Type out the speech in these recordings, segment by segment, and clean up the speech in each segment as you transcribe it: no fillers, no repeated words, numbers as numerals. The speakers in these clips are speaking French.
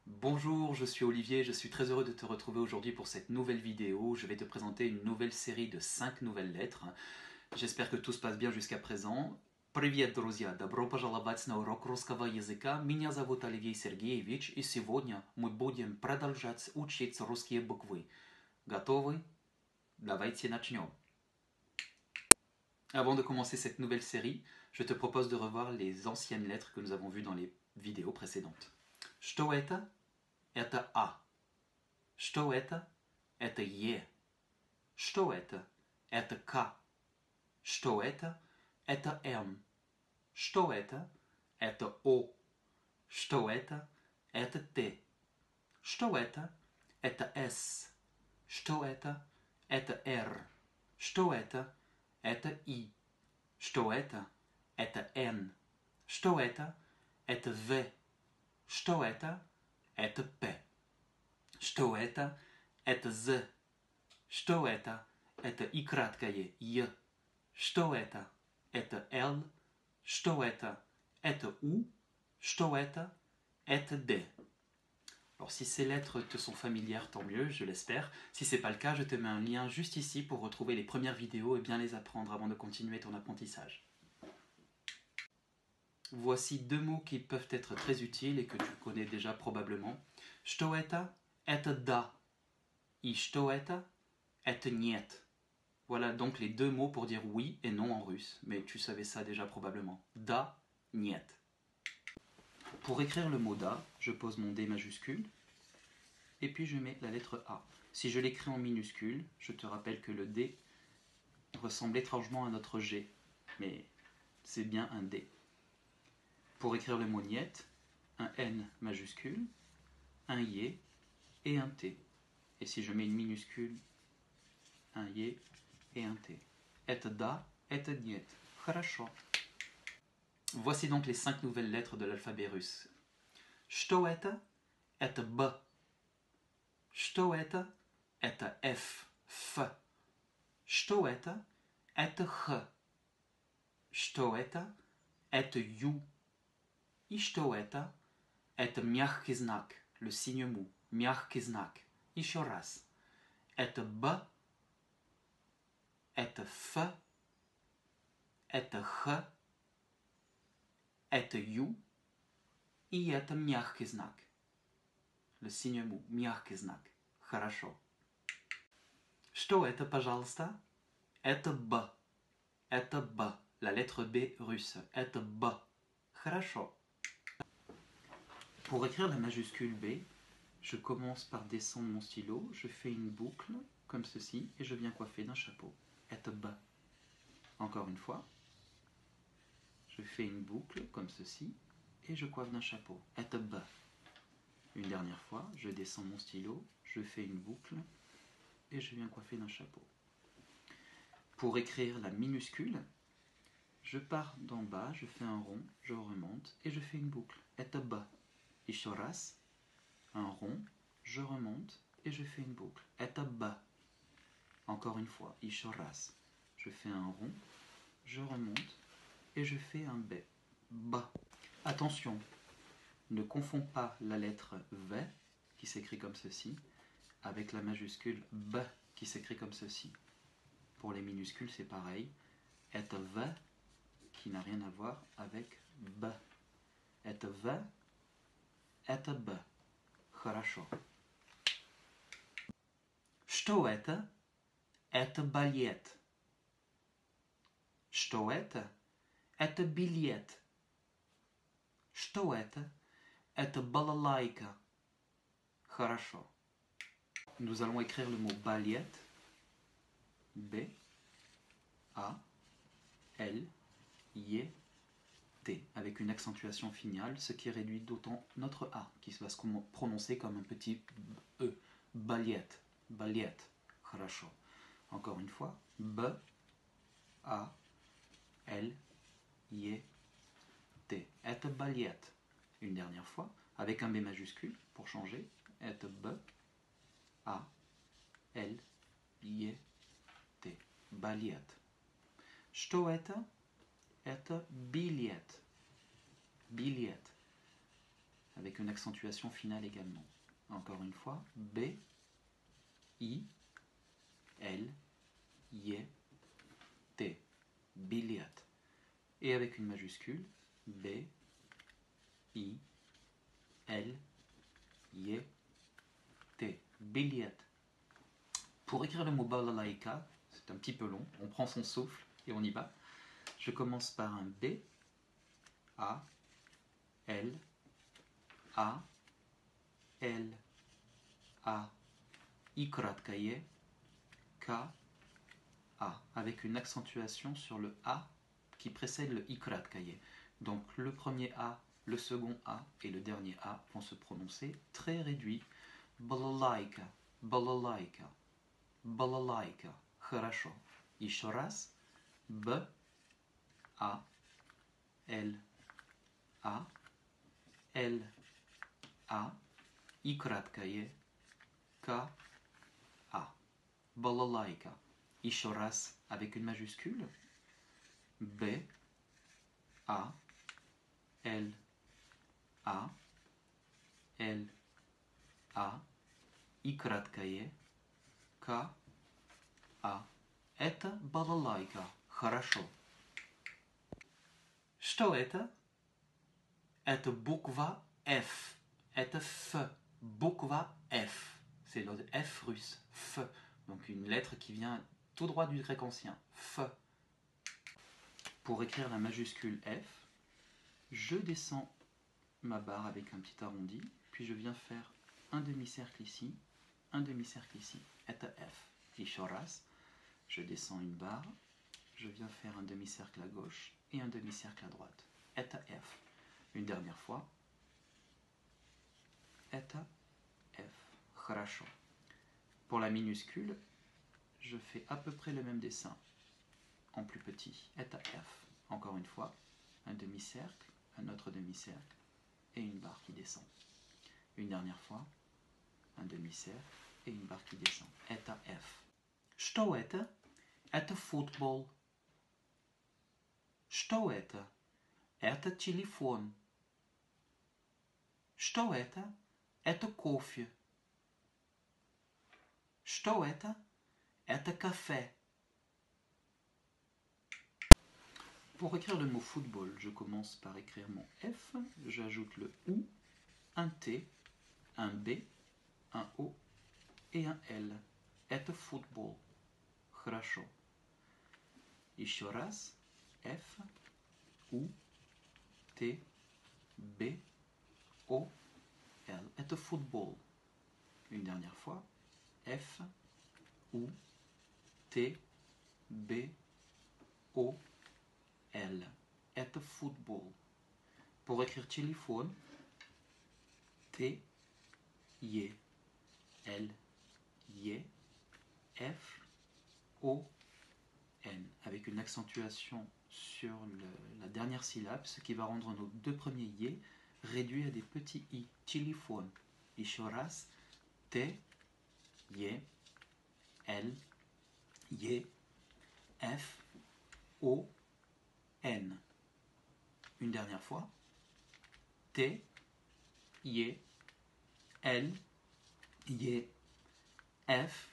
Bonjour, je suis Olivier, je suis très heureux de te retrouver aujourd'hui pour cette nouvelle vidéo. Je vais te présenter une nouvelle série de 5 nouvelles lettres. J'espère que tout se passe bien jusqu'à présent. Привет, друзья! Добро пожаловать на урок русского языка. Меня зовут Алексей Сергеевич, и сегодня мы будем продолжать учить русские буквы. Готовы? Давайте начнем. Avant de commencer cette nouvelle série, je te propose de revoir les anciennes lettres que nous avons vues dans les vidéos précédentes. Что это? Это А. Что это? Это Е. Что это? Это К. Что это? Это М. Что это? Это О. Что это? Это Т. Что это? Это С. Что это? Это Р. Что это? Это И. Что это? Это Н. Что это? Это В. Что это? Это П. Что это? Это З. Что это? Это и краткое Е. Что это? Это Л. Что это? Это У. Что это? Это Д. Alors si ces lettres te sont familières, tant mieux, je l'espère. Si ce n'est pas le cas, je te mets un lien juste ici pour retrouver les premières vidéos et bien les apprendre avant de continuer ton apprentissage. Voici deux mots qui peuvent être très utiles et que tu connais déjà probablement. Что это? Это да. И что это? Это нет. Voilà donc les deux mots pour dire oui et non en russe, mais tu savais ça déjà probablement. Da, niet. Pour écrire le mot da, je pose mon D majuscule et puis je mets la lettre A. Si je l'écris en minuscule, je te rappelle que le D ressemble étrangement à notre G, mais c'est bien un D. Pour écrire le mot niet, un N majuscule, un Y et un T. Et si je mets une minuscule, un Y et un T. Это да, это нет. Хорошо. Voici donc les 5 nouvelles lettres de l'alphabet russe. Что это? Это Б. Что это? Это F. F. Что это? Это Х. Что это? Это Ю. И что это? Это мягкий знак, le signe mou. Мягкий знак. Еще раз. Это Б. Это F. Это Х. Это Ю. И это мягкий знак. Le signe mou. Мягкий знак. Хорошо. Что это, пожалуйста? Это Б. Это Б. La lettre B russe. Это Б. Хорошо. Pour écrire la majuscule B, je commence par descendre mon stylo, je fais une boucle comme ceci et je viens coiffer d'un chapeau. Это Б. Encore une fois. Je fais une boucle comme ceci et je coiffe d'un chapeau. Это Б. Une dernière fois, je descends mon stylo, je fais une boucle et je viens coiffer d'un chapeau. Pour écrire la minuscule, je pars d'en bas, je fais un rond, je remonte et je fais une boucle. Это Б. Еще раз, un rond, je remonte et je fais une boucle. Это Б. Encore une fois, еще раз. Je fais un rond, je remonte et je fais un B. B. Attention, ne confonds pas la lettre V, qui s'écrit comme ceci, avec la majuscule B, qui s'écrit comme ceci. Pour les minuscules, c'est pareil. Это V, qui n'a rien à voir avec B. Это V, это Б. Хорошо. Что это? Это балет. Что это? Это билет. Что это? Это балалайка. Хорошо. Nous allons écrire le mot ballet. B, A, L, Y, T, avec une accentuation finale, ce qui réduit d'autant notre A, qui va se prononcer comme un petit E. Ballet. Ballet. Хорошо. Encore une fois. B, A, L, Y, T. Это балет. Une dernière fois, avec un B majuscule, pour changer. Это B, A, L, Y, T. Балет. Что это? Это билет. Билет. avec une accentuation finale également. Encore une fois, B, I, L, Y, T, biliat. Et avec une majuscule, B, I, L, Y, T, biliat. Pour écrire le mot balalaïka, c'est un petit peu long, on prend son souffle et on y va. Je commence par un B, A, L, A, L, A, I kratkaye, K, A, avec une accentuation sur le A qui précède le I kratkaye. Donc le premier A, le second A et le dernier A vont se prononcer très réduit. Balalaïka, balalaïka, балалайка. Хорошо. Еще раз. Б, А, Л, А, Л, А, и краткое, К, А. Балалайка. Еще раз avec une majuscule. B, A, L, A, L, A, и краткое, К, А. Это балалайка. Хорошо. Что это? Это буква F. Это F. Bukva F. C'est le F russe. F. Donc une lettre qui vient tout droit du grec ancien. F. Pour écrire la majuscule F, je descends ma barre avec un petit arrondi, puis je viens faire un demi-cercle ici, un demi-cercle ici. Это F. Еще раз. Je descends une barre, je viens faire un demi-cercle à gauche et un demi-cercle à droite. Это F. Une dernière fois. Это F. Хорошо. Pour la minuscule, je fais à peu près le même dessin en plus petit. Это F. Encore une fois, un demi-cercle, un autre demi-cercle et une barre qui descend. Une dernière fois, un demi-cercle et une barre qui descend. Это F. Что это? Это футбол. Что это? Это телефон. Что это? Это кофе. Что это? Это café. Pour écrire le mot football, je commence par écrire mon F, j'ajoute le OU, un T, un B, un O et un L. Это football. Хорошо. Еще раз. F, U, T, B, O, L. Это football. Une dernière fois. F, U, T, B, O, L. Это football. Pour écrire téléphone, T, Y, L, Y, F, O, N, avec une accentuation sur la dernière syllabe, ce qui va rendre nos deux premiers Y réduits à des petits I. Téléphone. Еще раз. T, Y, L, Y, F, O, N. Une dernière fois. T, Y, L, Y, F,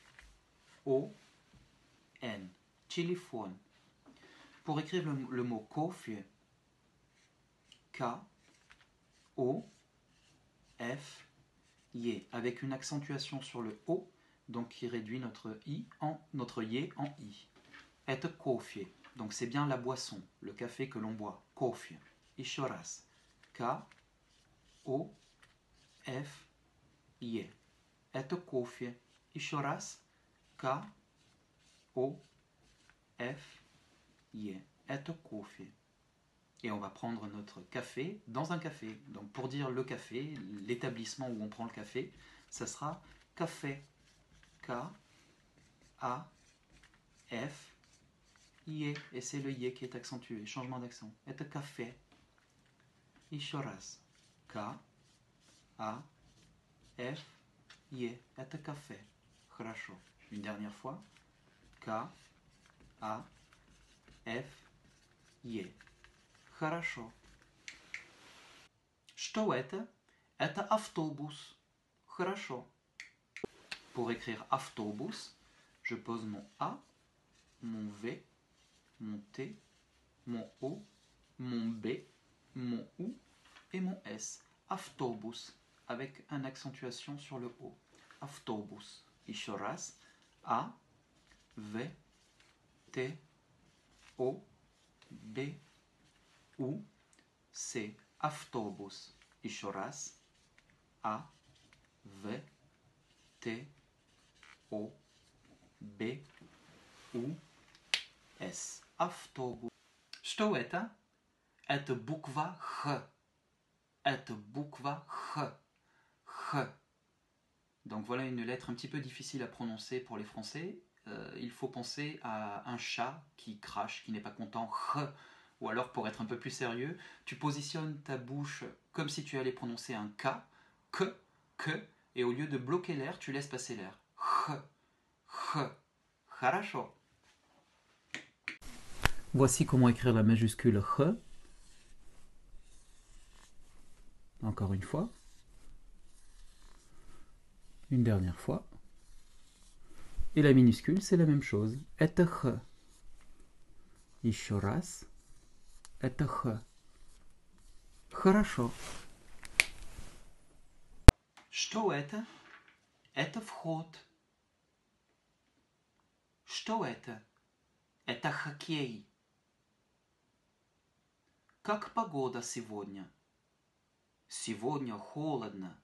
O, N. Téléphone. Pour écrire le mot coffee, K, O, F, Y, avec une accentuation sur le O, donc qui réduit notre Y en I. Это кофе. Donc c'est bien la boisson, le café que l'on boit. Кофе. Еще раз. K, O, F, Y. Это кофе. Еще раз. K, O, F, Y. Это кофе. Et on va prendre notre café dans un café. Donc pour dire le café, l'établissement où on prend le café, ça sera café. K, A, F, Y. Et c'est le Y qui est accentué. Changement d'accent. Это café. Еще раз. K, A, F, Y. Это café. Хорошо. Une dernière fois. K, A, F, Y. Хорошо. Что это? Это автобус. Хорошо. Pour écrire автобус, je pose mon A, mon V, mon T, mon O, mon B, mon U et mon S. Автобус, avec une accentuation sur le O. Автобус. Еще раз. A, V, T, O, B, U, C. Автобус. Еще раз. A, V, T, O, B, U, S. Автобус. Что это? Это буква Х. Это буква Х. Х. Donc voilà une lettre un petit peu difficile à prononcer pour les Français. Il faut penser à un chat qui crache, qui n'est pas content. Ch. Ou alors pour être un peu plus sérieux, tu positionnes ta bouche comme si tu allais prononcer un K, que, et au lieu de bloquer l'air, tu laisses passer l'air. Ch. Ch. Хорошо. Voici comment écrire la majuscule Ch. Encore une fois. Une dernière fois. Et la minuscule, c'est la même chose. Это Х. Еще раз. Это Х. Хорошо. Что это? Это вход. Что это? Это хоккей. Как погода сегодня? Сегодня холодно.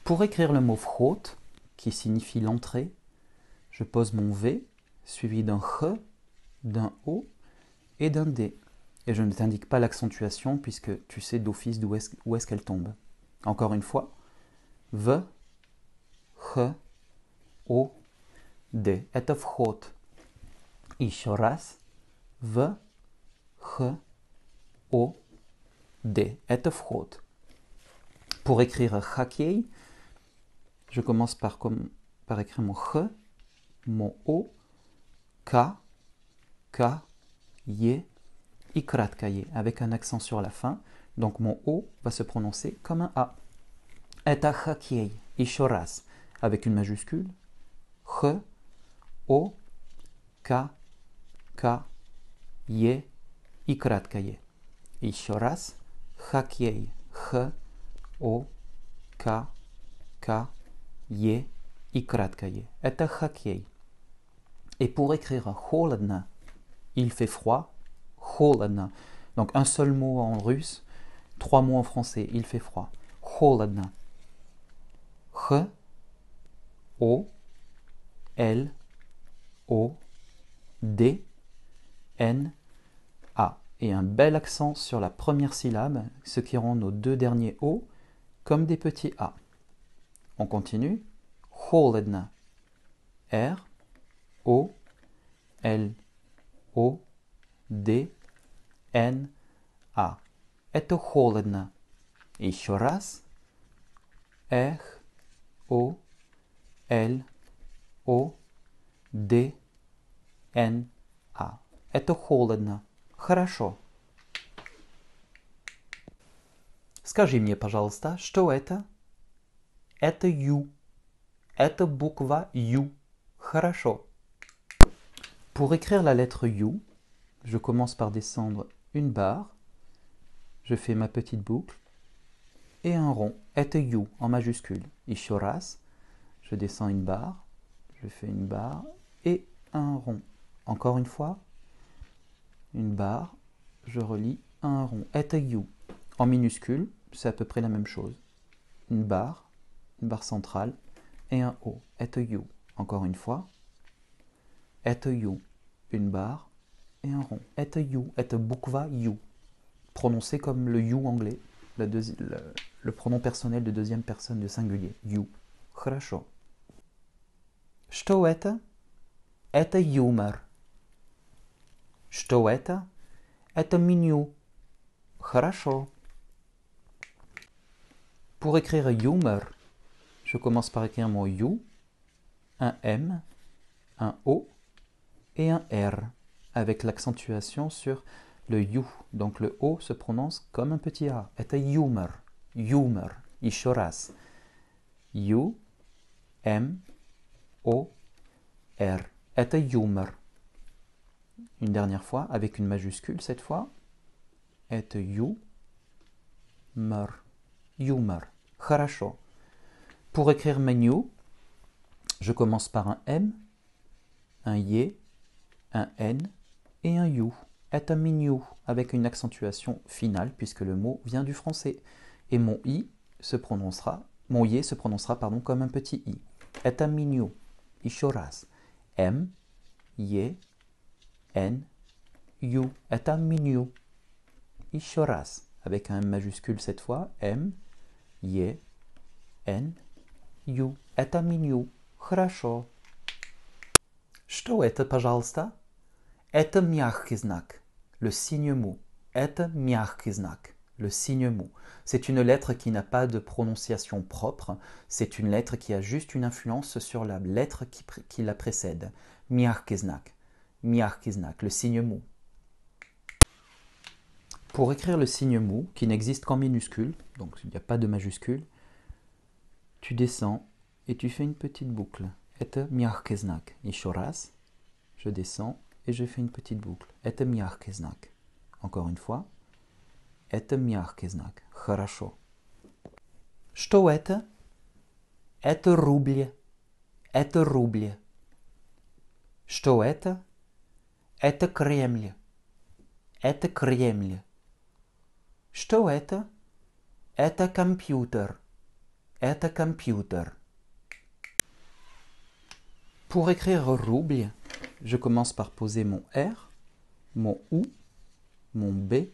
Pour écrire le mot вход, qui signifie l'entrée, je pose mon V, suivi d'un Ch, d'un O et d'un D. Et je ne t'indique pas l'accentuation puisque tu sais d'office d'où est-ce qu'elle tombe. Encore une fois, V, Ch, O, D. Это вход. Еще раз. V, Ch, O, D. Это вход. Pour écrire хоккей, je commence par écrire mon Ch, mon O, K, K, Y, и краткое, avec un accent sur la fin. Donc mon O va se prononcer comme un A. Это хоккей. Еще раз. Avec une majuscule. Ch, O, K, K, Y, и краткое. Еще раз. Хоккей. Ch, O, K, K, Y, и краткое. Это хоккей. Et pour écrire холодно, il fait froid. Холодно. Donc un seul mot en russe, 3 mots en français. Il fait froid. Холодно. Ch, O, L, O, D, N, A. Et un bel accent sur la première syllabe, ce qui rend nos deux derniers O comme des petits A. On continue. Холодно. R, O, L, O, D, N, A. Это холодно. Еще раз. R, O, L, O, D, N, A. Это холодно. Хорошо. Скажи мне, пожалуйста, что это? Это Ю. Это буква Ю. Хорошо. Pour écrire la lettre U, je commence par descendre une barre, je fais ma petite boucle et un rond. Это U en majuscule. Еще раз, je descends une barre, je fais une barre et un rond. Encore une fois, une barre, je relie un rond. Это U. En minuscule, c'est à peu près la même chose. Une barre centrale et un O. Это U. Encore une fois. Это U. Une barre et un rond. Это U. Это буква U. Prononcé comme le you anglais, le pronom personnel de deuxième personne de singulier. You. Хорошо. Что это? Это юмор. Что это? Это меню. Хорошо. Pour écrire humor, je commence par écrire mon U, un M, un O et un R, avec l'accentuation sur le you. Donc le O se prononce comme un petit A. Это юмор. Юмор. Еще раз. U, M, O, R. Это юмор. Une dernière fois, avec une majuscule cette fois. Это юмор. Юмор. Хорошо. Pour écrire menu, je commence par un M, un Y, un N et un U. Это menu, avec une accentuation finale puisque le mot vient du français. Et mon Y se prononcera comme un petit I. Это menu. Еще раз. M, Y, N, U. Это menu. Еще раз. Avec un M majuscule cette fois. M, Y, N, U. Это menu. Хорошо. Что это, пожалуйста? Это мягкий знак. Le signe mot. Это мягкий знак. Le signe mot. C'est une lettre qui n'a pas de prononciation propre. C'est une lettre qui a juste une influence sur la lettre qui la précède. Мягкий знак. Мягкий знак. Le signe mot. Pour écrire le signe mot, qui n'existe qu'en minuscule, donc il n'y a pas de majuscule, tu descends et tu fais une petite boucle. Это мягкий знак. Еще раз. Je descends et je fais une petite boucle. Это мягкий знак. Encore une fois. Это мягкий знак. Хорошо. Что это? Это рубли. Это рубли. Что это? Это Кремль. Это Кремль. Что это? Это компьютер. Это компьютер. Pour écrire rouble, je commence par poser mon R, mon O, mon B,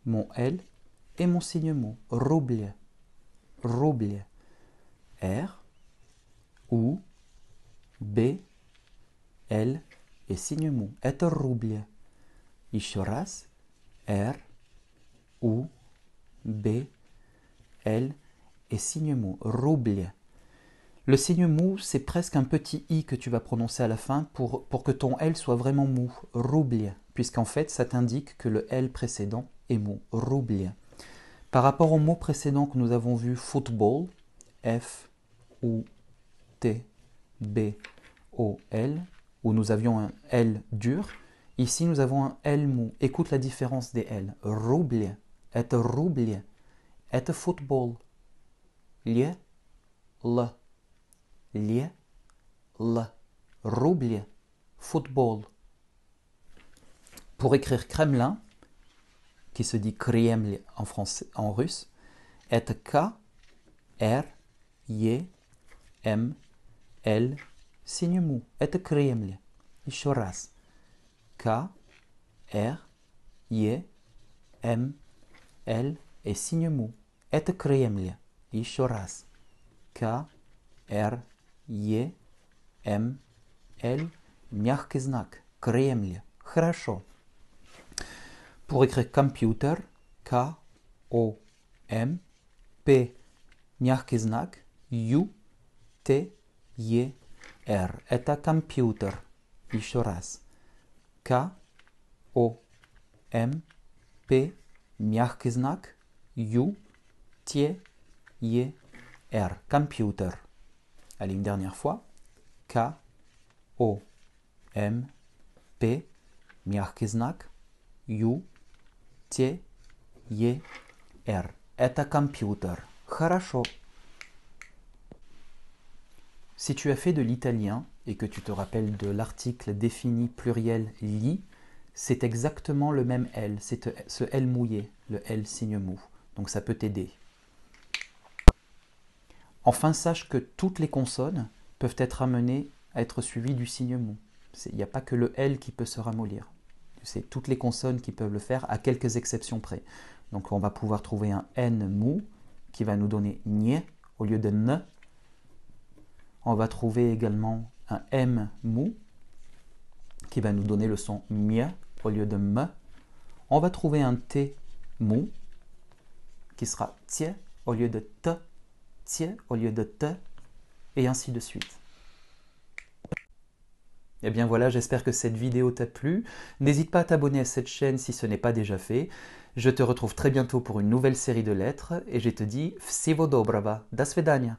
mon L et mon signe mot. Rouble. Rouble. R, O, B, L et signe mot. Это rouble. Еще раз. R, O, B, L et signe mot. Rouble. Le signe mou, c'est presque un petit i que tu vas prononcer à la fin pour que ton L soit vraiment mou. Rouble. Puisqu'en fait, ça t'indique que le L précédent est mou. Rouble. Par rapport au mot précédent que nous avons vu, football, F-O-T-B-O-L, où nous avions un L dur, ici nous avons un L mou. Écoute la différence des L. Rouble. Это rouble. Это football. L. L, rouble, football. Pour écrire Kremlin, qui se dit Kreml en français, en russe, это K, R, E, M, L, signe mou. Это Kreml. Еще раз. K, R, E, M, L et signe mou. Это Kreml. Еще раз. K, R, E, M, L, мягкий знак. Кремль. Хорошо. Pour écrire computer, K, O, M, P, мягкий знак, U, T, E, R. Это компьютер. Еще раз. K, O, M, P, мягкий знак, U, T, E, R. Computer. Allez, une dernière fois. K, O, M, P, мягкий знак, U, T, E, R. Это компьютер. Хорошо. Si tu as fait de l'italien et que tu te rappelles de l'article défini pluriel li, c'est exactement le même L. C'est ce L mouillé, le L signe mou. Donc ça peut t'aider. Enfin, sache que toutes les consonnes peuvent être amenées à être suivies du signe mou. Il n'y a pas que le L qui peut se ramollir. C'est toutes les consonnes qui peuvent le faire, à quelques exceptions près. Donc on va pouvoir trouver un N mou qui va nous donner nye au lieu de n. On va trouver également un M mou qui va nous donner le son mie au lieu de m. On va trouver un T mou qui sera tie au lieu de t, tie au lieu de t, et ainsi de suite. Eh bien voilà, j'espère que cette vidéo t'a plu. N'hésite pas à t'abonner à cette chaîne si ce n'est pas déjà fait. Je te retrouve très bientôt pour une nouvelle série de lettres et je te dis Всего доброго, до свидания.